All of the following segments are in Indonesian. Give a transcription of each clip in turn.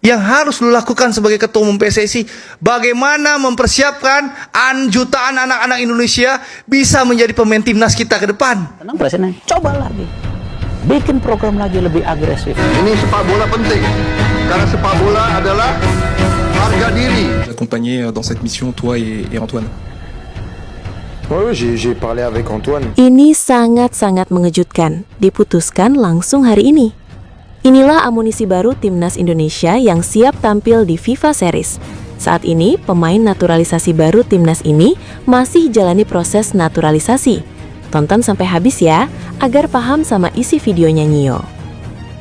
Yang harus lu lakukan sebagai ketua umum PSSI, bagaimana mempersiapkan jutaan anak-anak Indonesia bisa menjadi pemain timnas kita ke depan. Tenang Presiden, coba lagi. Bikin program lagi lebih agresif. Ini sepak bola penting, karena sepak bola adalah harga diri. Accompagner dans cette mission toi et Antoine. Oui, j'ai parlé avec Antoine. Ini sangat-sangat mengejutkan, diputuskan langsung hari ini. Inilah amunisi baru Timnas Indonesia yang siap tampil di FIFA Series. Saat ini, pemain naturalisasi baru Timnas ini masih jalani proses naturalisasi. Tonton sampai habis ya, agar paham sama isi videonya Nio.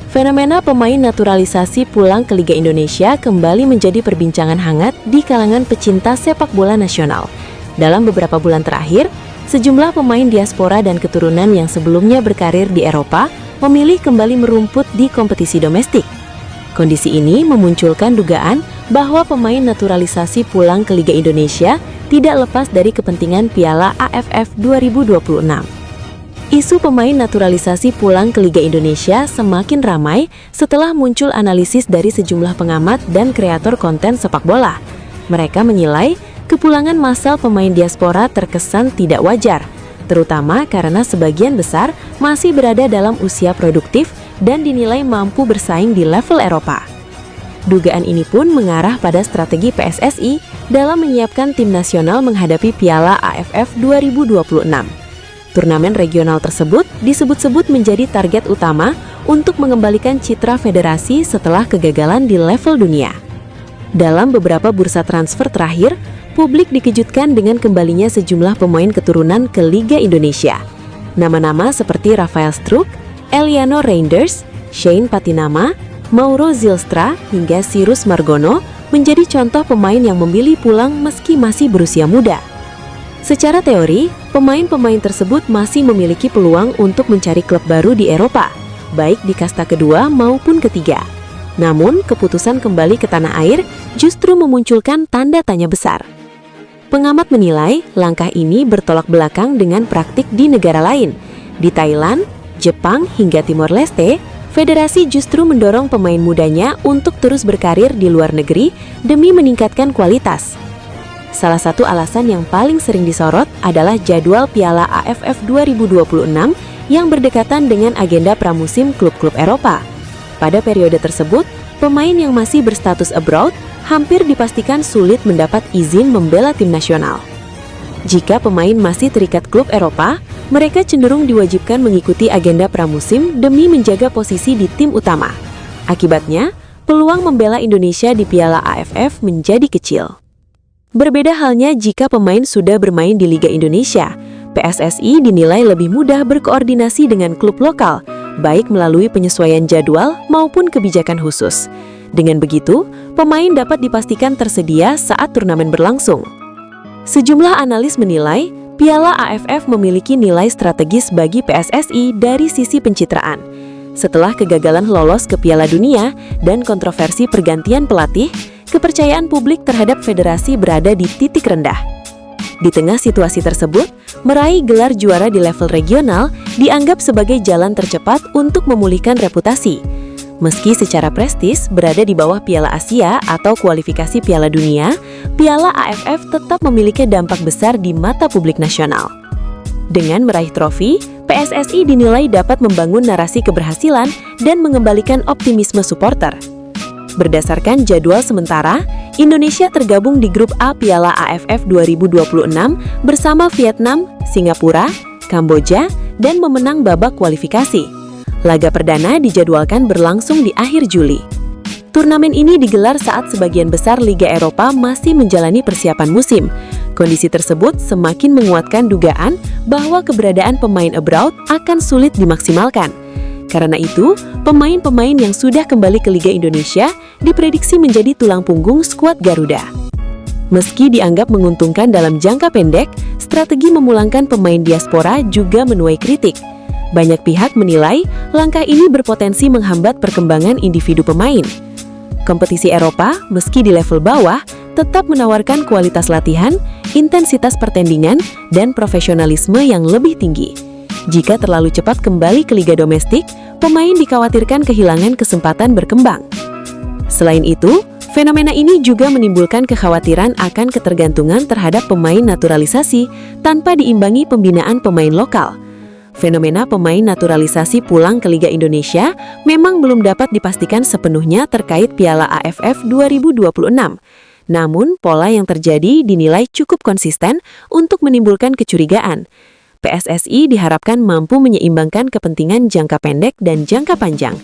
Fenomena pemain naturalisasi pulang ke Liga Indonesia kembali menjadi perbincangan hangat di kalangan pecinta sepak bola nasional. Dalam beberapa bulan terakhir, sejumlah pemain diaspora dan keturunan yang sebelumnya berkarir di Eropa memilih kembali merumput di kompetisi domestik. Kondisi ini memunculkan dugaan bahwa pemain naturalisasi pulang ke Liga Indonesia tidak lepas dari kepentingan Piala AFF 2026. Isu pemain naturalisasi pulang ke Liga Indonesia semakin ramai setelah muncul analisis dari sejumlah pengamat dan kreator konten sepak bola. Mereka menilai kepulangan massal pemain diaspora terkesan tidak wajar, terutama karena sebagian besar masih berada dalam usia produktif dan dinilai mampu bersaing di level Eropa. Dugaan ini pun mengarah pada strategi PSSI dalam menyiapkan tim nasional menghadapi Piala AFF 2026. Turnamen regional tersebut disebut-sebut menjadi target utama untuk mengembalikan citra federasi setelah kegagalan di level dunia. Dalam beberapa bursa transfer terakhir, publik dikejutkan dengan kembalinya sejumlah pemain keturunan ke Liga Indonesia. Nama-nama seperti Rafael Struijk, Eliano Reinders, Shane Patinama, Mauro Zylstra, hingga Cyrus Margono menjadi contoh pemain yang memilih pulang meski masih berusia muda. Secara teori, pemain-pemain tersebut masih memiliki peluang untuk mencari klub baru di Eropa, baik di kasta kedua maupun ketiga. Namun, keputusan kembali ke tanah air justru memunculkan tanda tanya besar. Pengamat menilai langkah ini bertolak belakang dengan praktik di negara lain. Di Thailand, Jepang, hingga Timor Leste, federasi justru mendorong pemain mudanya untuk terus berkarir di luar negeri demi meningkatkan kualitas. Salah satu alasan yang paling sering disorot adalah jadwal Piala AFF 2026 yang berdekatan dengan agenda pramusim klub-klub Eropa. Pada periode tersebut, pemain yang masih berstatus abroad hampir dipastikan sulit mendapat izin membela tim nasional. Jika pemain masih terikat klub Eropa, mereka cenderung diwajibkan mengikuti agenda pramusim demi menjaga posisi di tim utama. Akibatnya, peluang membela Indonesia di Piala AFF menjadi kecil. Berbeda halnya jika pemain sudah bermain di Liga Indonesia, PSSI dinilai lebih mudah berkoordinasi dengan klub lokal, baik melalui penyesuaian jadwal maupun kebijakan khusus. Dengan begitu, pemain dapat dipastikan tersedia saat turnamen berlangsung. Sejumlah analis menilai, Piala AFF memiliki nilai strategis bagi PSSI dari sisi pencitraan. Setelah kegagalan lolos ke Piala Dunia dan kontroversi pergantian pelatih, kepercayaan publik terhadap federasi berada di titik rendah. Di tengah situasi tersebut, meraih gelar juara di level regional dianggap sebagai jalan tercepat untuk memulihkan reputasi. Meski secara prestis berada di bawah Piala Asia atau kualifikasi Piala Dunia, Piala AFF tetap memiliki dampak besar di mata publik nasional. Dengan meraih trofi, PSSI dinilai dapat membangun narasi keberhasilan dan mengembalikan optimisme supporter. Berdasarkan jadwal sementara, Indonesia tergabung di grup A Piala AFF 2026 bersama Vietnam, Singapura, Kamboja, dan memenang babak kualifikasi. Laga perdana dijadwalkan berlangsung di akhir Juli. Turnamen ini digelar saat sebagian besar Liga Eropa masih menjalani persiapan musim. Kondisi tersebut semakin menguatkan dugaan bahwa keberadaan pemain abroad akan sulit dimaksimalkan. Karena itu, pemain-pemain yang sudah kembali ke Liga Indonesia diprediksi menjadi tulang punggung skuad Garuda. Meski dianggap menguntungkan dalam jangka pendek, strategi memulangkan pemain diaspora juga menuai kritik. Banyak pihak menilai langkah ini berpotensi menghambat perkembangan individu pemain. Kompetisi Eropa, meski di level bawah, tetap menawarkan kualitas latihan, intensitas pertandingan, dan profesionalisme yang lebih tinggi. Jika terlalu cepat kembali ke liga domestik, pemain dikhawatirkan kehilangan kesempatan berkembang. Selain itu, fenomena ini juga menimbulkan kekhawatiran akan ketergantungan terhadap pemain naturalisasi tanpa diimbangi pembinaan pemain lokal. Fenomena pemain naturalisasi pulang ke Liga Indonesia memang belum dapat dipastikan sepenuhnya terkait Piala AFF 2026. Namun, pola yang terjadi dinilai cukup konsisten untuk menimbulkan kecurigaan. PSSI diharapkan mampu menyeimbangkan kepentingan jangka pendek dan jangka panjang.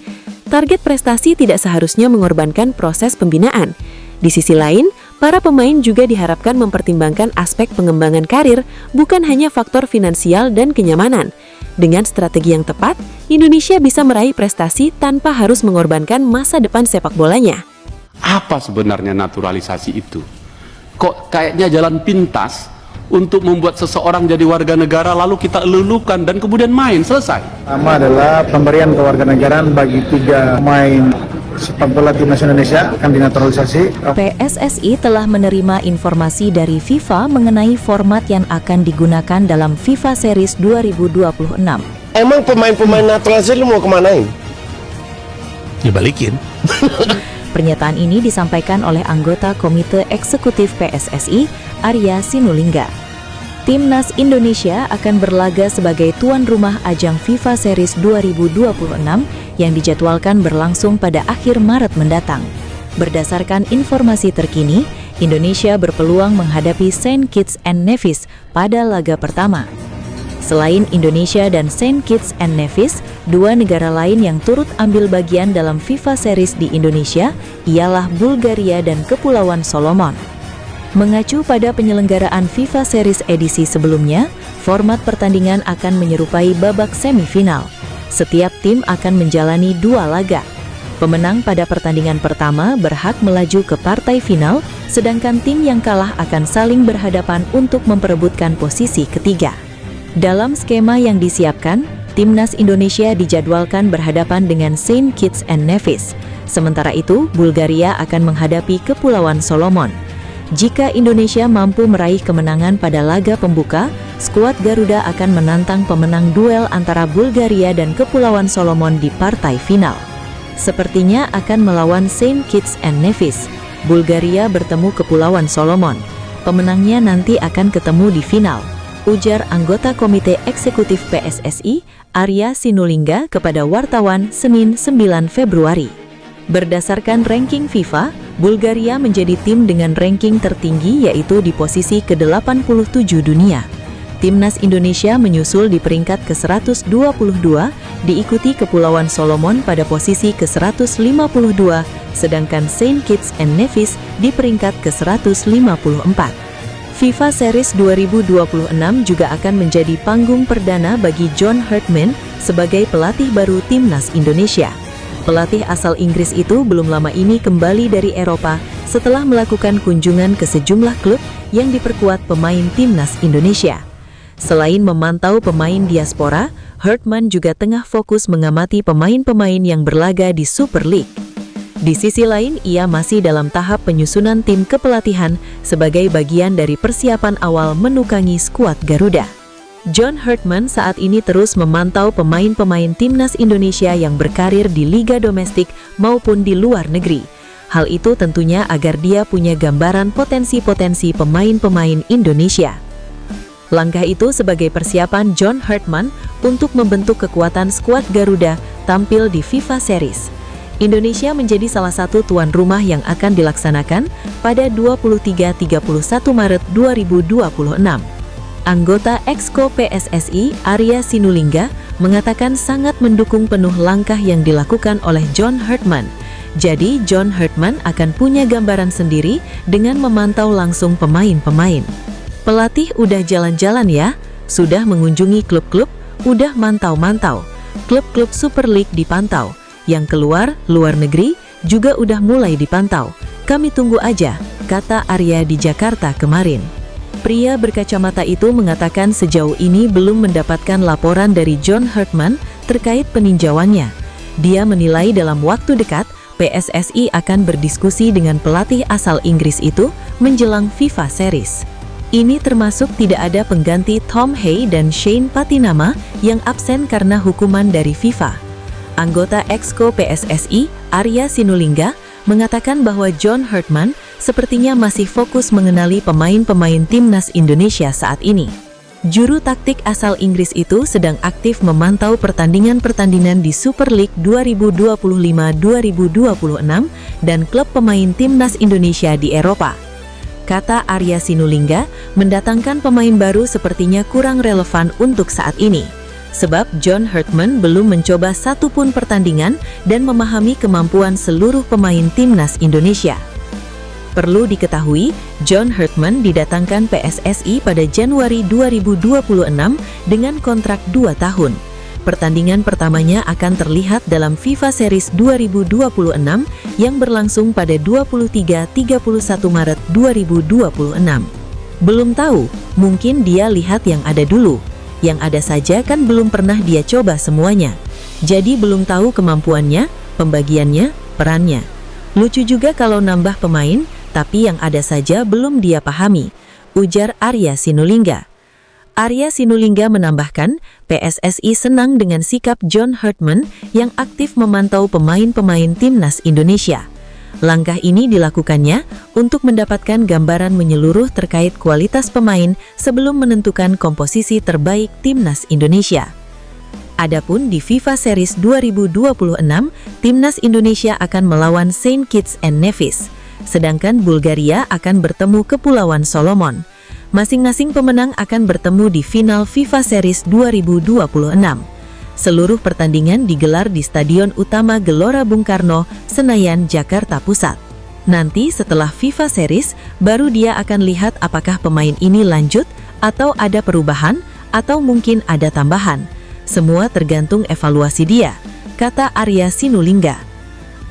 Target prestasi tidak seharusnya mengorbankan proses pembinaan. Di sisi lain, para pemain juga diharapkan mempertimbangkan aspek pengembangan karir, bukan hanya faktor finansial dan kenyamanan. Dengan strategi yang tepat, Indonesia bisa meraih prestasi tanpa harus mengorbankan masa depan sepak bolanya. Apa sebenarnya naturalisasi itu? Kok kayaknya jalan pintas untuk membuat seseorang jadi warga negara lalu kita elulukan dan kemudian main, selesai. Pertama adalah pemberian kewarganegaraan bagi 3 pemain sepak bola timnas Indonesia akan dinaturalisasi. PSSI telah menerima informasi dari FIFA mengenai format yang akan digunakan dalam FIFA Series 2026. Emang pemain-pemain naturalisasi lu mau kemanain? Dibalikin. Pernyataan ini disampaikan oleh anggota Komite Eksekutif PSSI, Arya Sinulinga. Timnas Indonesia akan berlaga sebagai tuan rumah ajang FIFA Series 2026 yang dijadwalkan berlangsung pada akhir Maret mendatang. Berdasarkan informasi terkini, Indonesia berpeluang menghadapi Saint Kitts and Nevis pada laga pertama. Selain Indonesia dan Saint Kitts and Nevis, 2 negara lain yang turut ambil bagian dalam FIFA Series di Indonesia ialah Bulgaria dan Kepulauan Solomon. Mengacu pada penyelenggaraan FIFA Series edisi sebelumnya, format pertandingan akan menyerupai babak semifinal. Setiap tim akan menjalani 2 laga. Pemenang pada pertandingan pertama berhak melaju ke partai final, sedangkan tim yang kalah akan saling berhadapan untuk memperebutkan posisi ketiga. Dalam skema yang disiapkan, Timnas Indonesia dijadwalkan berhadapan dengan Saint Kitts and Nevis. Sementara itu, Bulgaria akan menghadapi Kepulauan Solomon. Jika Indonesia mampu meraih kemenangan pada laga pembuka, skuad Garuda akan menantang pemenang duel antara Bulgaria dan Kepulauan Solomon di partai final. Sepertinya akan melawan Saint Kitts and Nevis. Bulgaria bertemu Kepulauan Solomon. Pemenangnya nanti akan ketemu di final, ujar anggota Komite Eksekutif PSSI, Arya Sinulinga kepada wartawan Senin 9 Februari. Berdasarkan ranking FIFA, Bulgaria menjadi tim dengan ranking tertinggi yaitu di posisi ke-87 dunia. Timnas Indonesia menyusul di peringkat ke-122, diikuti Kepulauan Solomon pada posisi ke-152, sedangkan Saint Kitts and Nevis di peringkat ke-154. FIFA Series 2026 juga akan menjadi panggung perdana bagi John Herdman sebagai pelatih baru Timnas Indonesia. Pelatih asal Inggris itu belum lama ini kembali dari Eropa setelah melakukan kunjungan ke sejumlah klub yang diperkuat pemain Timnas Indonesia. Selain memantau pemain diaspora, Herdman juga tengah fokus mengamati pemain-pemain yang berlaga di Super League. Di sisi lain, ia masih dalam tahap penyusunan tim kepelatihan sebagai bagian dari persiapan awal menukangi skuad Garuda. John Herdman saat ini terus memantau pemain-pemain Timnas Indonesia yang berkarir di liga domestik maupun di luar negeri. Hal itu tentunya agar dia punya gambaran potensi-potensi pemain-pemain Indonesia. Langkah itu sebagai persiapan John Herdman untuk membentuk kekuatan skuad Garuda tampil di FIFA Series. Indonesia menjadi salah satu tuan rumah yang akan dilaksanakan pada 23-31 Maret 2026. Anggota Exco PSSI, Arya Sinulinga, mengatakan sangat mendukung penuh langkah yang dilakukan oleh John Herdman. Jadi, John Herdman akan punya gambaran sendiri dengan memantau langsung pemain-pemain. Pelatih udah jalan-jalan ya, sudah mengunjungi klub-klub, udah mantau-mantau. Klub-klub Super League dipantau, yang keluar, luar negeri, juga udah mulai dipantau. Kami tunggu aja, kata Arya di Jakarta kemarin. Pria berkacamata itu mengatakan sejauh ini belum mendapatkan laporan dari John Herdman terkait peninjauannya. Dia menilai dalam waktu dekat, PSSI akan berdiskusi dengan pelatih asal Inggris itu menjelang FIFA Series. Ini termasuk tidak ada pengganti Tom Hay dan Shane Patinama yang absen karena hukuman dari FIFA. Anggota Exco PSSI, Arya Sinulinga, mengatakan bahwa John Herdman sepertinya masih fokus mengenali pemain-pemain timnas Indonesia saat ini. Juru taktik asal Inggris itu sedang aktif memantau pertandingan-pertandingan di Super League 2025-2026 dan klub pemain timnas Indonesia di Eropa. Kata Arya Sinulinga, mendatangkan pemain baru sepertinya kurang relevan untuk saat ini. Sebab John Herdman belum mencoba satupun pertandingan dan memahami kemampuan seluruh pemain timnas Indonesia. Perlu diketahui, John Herdman didatangkan PSSI pada Januari 2026 dengan kontrak 2 tahun. Pertandingan pertamanya akan terlihat dalam FIFA Series 2026 yang berlangsung pada 23-31 Maret 2026. Belum tahu, mungkin dia lihat yang ada dulu. Yang ada saja kan belum pernah dia coba semuanya. Jadi belum tahu kemampuannya, pembagiannya, perannya. Lucu juga kalau nambah pemain, tapi yang ada saja belum dia pahami, ujar Arya Sinulinga. Arya Sinulinga menambahkan, PSSI senang dengan sikap John Herdman yang aktif memantau pemain-pemain timnas Indonesia. Langkah ini dilakukannya untuk mendapatkan gambaran menyeluruh terkait kualitas pemain sebelum menentukan komposisi terbaik timnas Indonesia. Adapun di FIFA Series 2026, timnas Indonesia akan melawan Saint Kitts and Nevis. Sedangkan Bulgaria akan bertemu Kepulauan Solomon. Masing-masing pemenang akan bertemu di final FIFA Series 2026. Seluruh pertandingan digelar di Stadion Utama Gelora Bung Karno, Senayan, Jakarta Pusat. Nanti setelah FIFA Series, baru dia akan lihat apakah pemain ini lanjut, atau ada perubahan, atau mungkin ada tambahan. Semua tergantung evaluasi dia, kata Arya Sinulinga.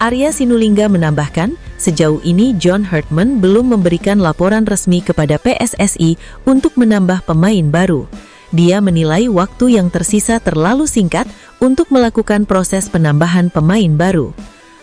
Arya Sinulinga menambahkan, sejauh ini John Herdman belum memberikan laporan resmi kepada PSSI untuk menambah pemain baru. Dia menilai waktu yang tersisa terlalu singkat untuk melakukan proses penambahan pemain baru.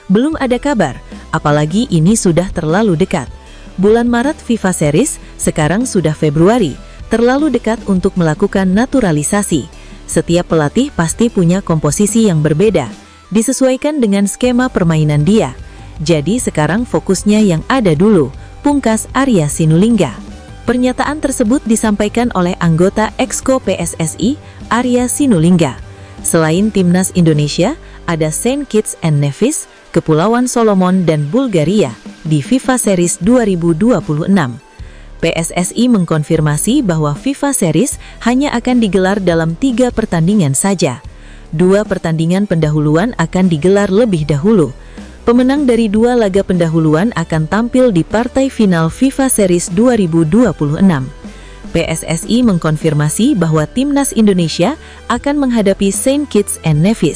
Belum ada kabar, apalagi ini sudah terlalu dekat. Bulan Maret FIFA Series, sekarang sudah Februari, terlalu dekat untuk melakukan naturalisasi. Setiap pelatih pasti punya komposisi yang berbeda, disesuaikan dengan skema permainan dia. Jadi sekarang fokusnya yang ada dulu, pungkas Arya Sinulinga. Pernyataan tersebut disampaikan oleh anggota Exco PSSI, Arya Sinulinga. Selain timnas Indonesia, ada Saint Kitts and Nevis, Kepulauan Solomon dan Bulgaria di FIFA Series 2026. PSSI mengkonfirmasi bahwa FIFA Series hanya akan digelar dalam 3 pertandingan saja. 2 pertandingan pendahuluan akan digelar lebih dahulu. Pemenang dari 2 laga pendahuluan akan tampil di partai final FIFA Series 2026. PSSI mengkonfirmasi bahwa timnas Indonesia akan menghadapi Saint Kitts and Nevis.